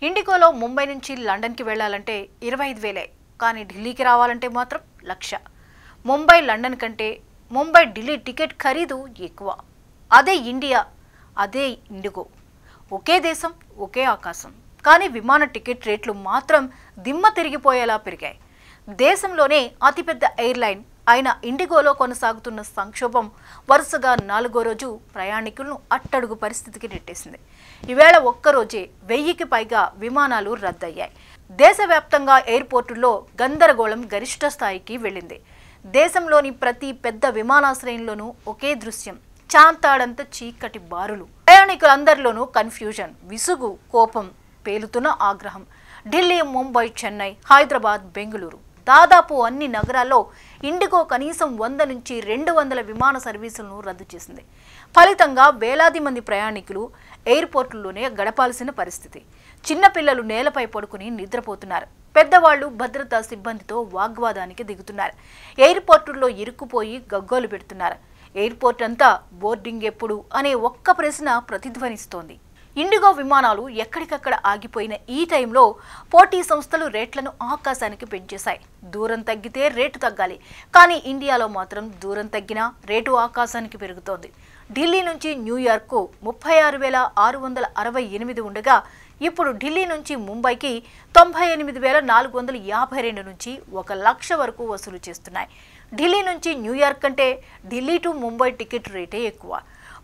ఇండిగోలో ముంబై నుంచి లండన్కి వెళ్లాలంటే 25,000 కానీ ఢిల్లీకి రావాలంటే మాత్రం 1,00,000. ముంబై లండన్ కంటే ముంబై ఢిల్లీ టికెట్ ఖరీదు ఎక్కువ. అదే ఇండియా, అదే ఇండిగో. ఒకే దేశం, ఒకే ఆకాశం. కానీ విమాన టికెట్ రేట్లు మాత్రం దిమ్మ తిరిగిపోయేలా పెరిగాయి. దేశంలోనే అతిపెద్ద ఎయిర్లైన్ అయిన ఇండిగోలో కొనసాగుతున్న సంక్షోభం వరుసగా 4వ రోజు ప్రయాణికులను అట్టడుగు పరిస్థితికి నెట్టేసింది. ఈవేళ ఒక్కరోజే 1000కి పైగా విమానాలు రద్దయ్యాయి. దేశవ్యాప్తంగా ఎయిర్పోర్టుల్లో గందరగోళం గరిష్ట స్థాయికి వెళ్ళింది. దేశంలోని ప్రతి పెద్ద విమానాశ్రయంలోనూ ఒకే దృశ్యం, చాంతాడంత చీకటి బారులు. ప్రయాణికులందరిలోనూ కన్ఫ్యూజన్, విసుగు, కోపం, పేలుతున్న ఆగ్రహం. ఢిల్లీ, ముంబై, చెన్నై, హైదరాబాద్, బెంగళూరు దాదాపు అన్ని నగరాల్లో ఇండిగో కనీసం 100 నుంచి 200 విమాన సర్వీసులను రద్దు చేసింది. ఫలితంగా వేలాది మంది ప్రయాణికులు ఎయిర్పోర్టుల్లోనే గడపాల్సిన పరిస్థితి. చిన్నపిల్లలు నేలపై పడుకుని నిద్రపోతున్నారు. పెద్దవాళ్లు భద్రతా సిబ్బందితో వాగ్వాదానికి దిగుతున్నారు. ఎయిర్పోర్టుల్లో ఇరుక్కుపోయి గగ్గోలు పెడుతున్నారు. ఎయిర్పోర్ట్ అంతా బోర్డింగ్ ఎప్పుడు అనే ఒక్క ప్రశ్న ప్రతిధ్వనిస్తోంది. ఇండిగో విమానాలు ఎక్కడికక్కడ ఆగిపోయిన ఈ టైంలో పోటీ సంస్థలు రేట్లను ఆకాశానికి పెంచేశాయి. దూరం తగ్గితే రేటు తగ్గాలి, కానీ ఇండియాలో మాత్రం దూరం తగ్గినా రేటు ఆకాశానికి పెరుగుతోంది. ఢిల్లీ నుంచి న్యూయార్క్కు 36,668 ఉండగా ఇప్పుడు ఢిల్లీ నుంచి ముంబైకి 98,452 నుంచి 1,00,000 వరకు వసూలు చేస్తున్నాయి. ఢిల్లీ నుంచి న్యూయార్క్ కంటే ఢిల్లీ టు ముంబై టికెట్ రేటే ఎక్కువ.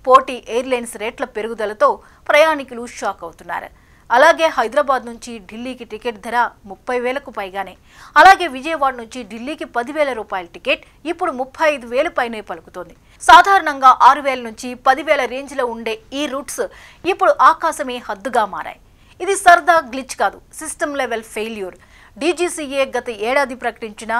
పోటీ ఎయిర్లైన్స్ రేట్ల పెరుగుదలతో ప్రయాణికులు షాక్ అవుతున్నారు. అలాగే హైదరాబాద్ నుంచి ఢిల్లీకి టికెట్ ధర 30,000కు పైగానే. అలాగే విజయవాడ నుంచి ఢిల్లీకి 10,000 రూపాయల టికెట్ ఇప్పుడు 35,000 పైనే పలుకుతోంది. సాధారణంగా 6,000 నుంచి 10,000 రేంజ్లో ఉండే ఈ రూట్స్ ఇప్పుడు ఆకాశమే హద్దుగా మారాయి. ఇది సరదా గ్లిచ్ కాదు, సిస్టమ్ లెవెల్ ఫెయిల్యూర్. డీజీసీఏ గత ఏడాది ప్రకటించిన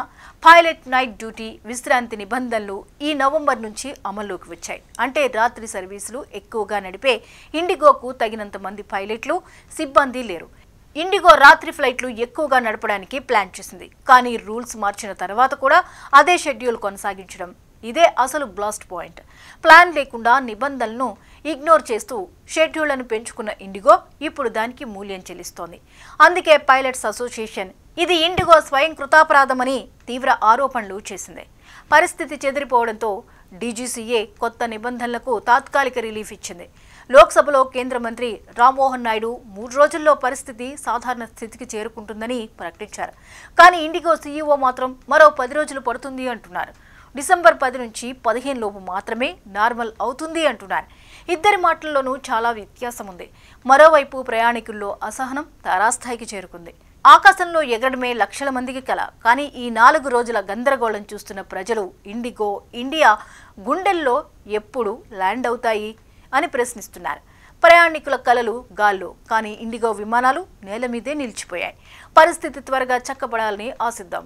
పైలట్ నైట్ డ్యూటీ విశ్రాంతి నిబంధనలు ఈ నవంబర్ నుంచి అమల్లోకి వచ్చాయి. అంటే రాత్రి సర్వీసులు ఎక్కువగా నడిపే ఇండిగోకు తగినంత మంది పైలట్లు, సిబ్బంది లేరు. ఇండిగో రాత్రి ఫ్లైట్లు ఎక్కువగా నడపడానికి ప్లాన్ చేసింది. కానీ రూల్స్ మార్చిన తర్వాత కూడా అదే షెడ్యూల్ కొనసాగించడం, ఇదే అసలు బ్లాస్ట్ పాయింట్. ప్లాన్ లేకుండా నిబంధనలను ఇగ్నోర్ చేస్తూ షెడ్యూళ్లను పెంచుకున్న ఇండిగో ఇప్పుడు దానికి మూల్యం చెల్లిస్తోంది. అందుకే పైలట్స్ అసోసియేషన్ ఇది ఇండిగో స్వయం కృతాపరాధమని తీవ్ర ఆరోపణలు చేసింది. పరిస్థితి చెదిరిపోవడంతో డీజీసీఏ కొత్త నిబంధనలకు తాత్కాలిక రిలీఫ్ ఇచ్చింది. లోక్సభలో కేంద్ర మంత్రి రామ్మోహన్ నాయుడు 3 రోజుల్లో పరిస్థితి సాధారణ స్థితికి చేరుకుంటుందని ప్రకటించారు. కానీ ఇండిగో సీఈఓ మాత్రం మరో 10 రోజులు పడుతుంది అంటున్నారు. డిసెంబర్ 10 నుంచి 15 లోపు మాత్రమే నార్మల్ అవుతుంది అంటున్నారు. ఇద్దరి మాటల్లోనూ చాలా వ్యత్యాసం ఉంది. మరోవైపు ప్రయాణికుల్లో అసహనం తారాస్థాయికి చేరుకుంది. ఆకాశంలో ఎగరడమే లక్షల మందికి కల. కానీ ఈ 4 రోజుల గందరగోళం చూస్తున్న ప్రజలు ఇండిగో, ఇండియా గుండెల్లో ఎప్పుడు ల్యాండ్ అవుతాయి అని ప్రశ్నిస్తున్నారు. ప్రయాణికుల కలలు గాల్లో, కానీ ఇండిగో విమానాలు నేల మీదే నిలిచిపోయాయి. పరిస్థితి త్వరగా చక్కబడాలని ఆశిద్దాం.